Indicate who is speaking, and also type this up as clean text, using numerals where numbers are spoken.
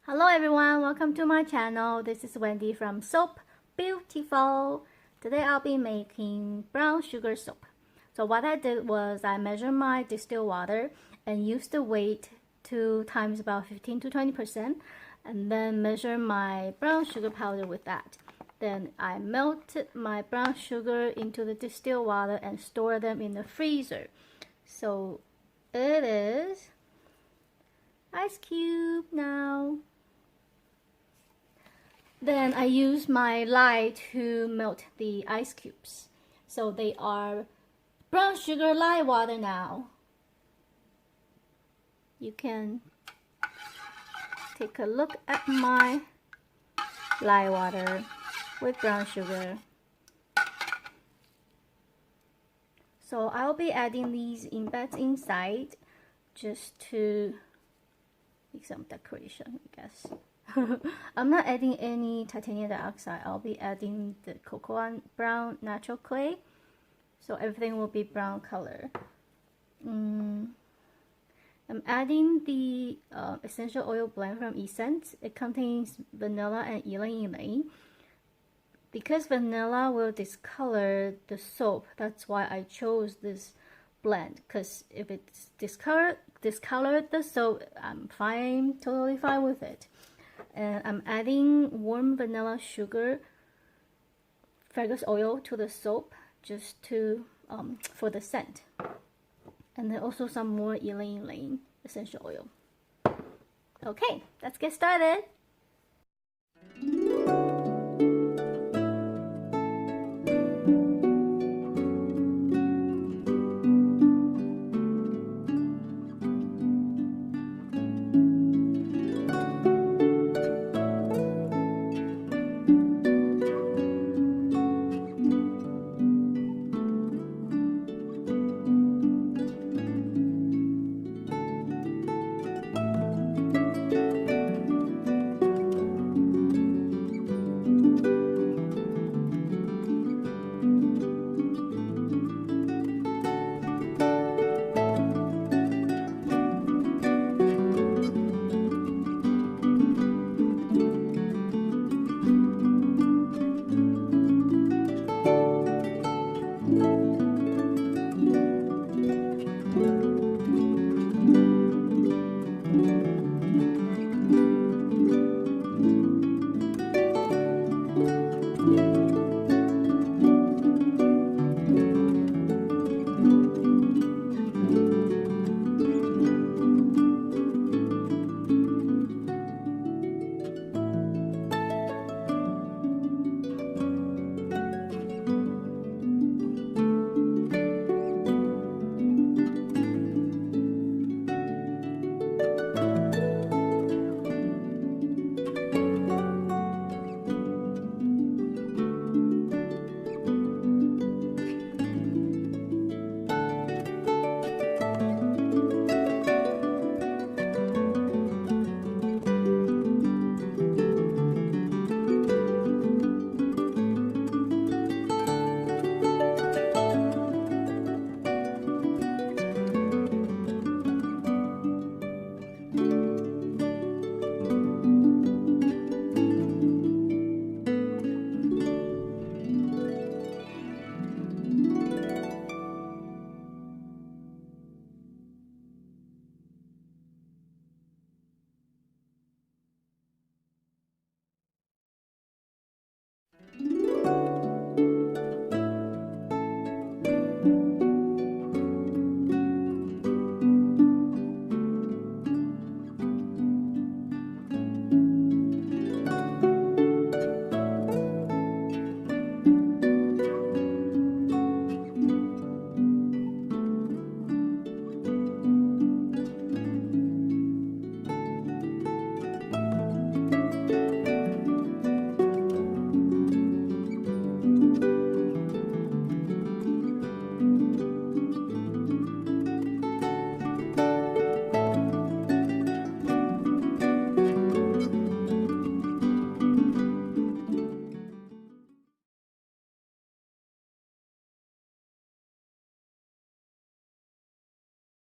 Speaker 1: Hello everyone, welcome to my channel. This is Wendy from Soap Beautiful. Today I'll be making brown sugar soap. So what I did was I measured my distilled water and used the weight to times about 15 to 20% and then measure my brown sugar powder with that. Then I melted my brown sugar into the distilled water and store them in the freezer. So it is ice cube now. Then I use my lye to melt the ice cubes. So they are brown sugar lye water now. You can take a look at my lye water with brown sugar. So I'll be adding these embeds inside just to make some decoration, I guess. I'm not adding any titanium dioxide. I'll be adding the cocoa brown natural clay, so everything will be brown color. I'm adding the essential oil blend from Essence. It contains vanilla and ylang ylang. Because vanilla will discolor the soap, that's why I chose this blend. Because if it's discolored the soap, I'm totally fine with it. And I'm adding warm vanilla sugar, fragrance oil to the soap just to for the scent, and then also some more ylang ylang essential oil. Okay, let's get started.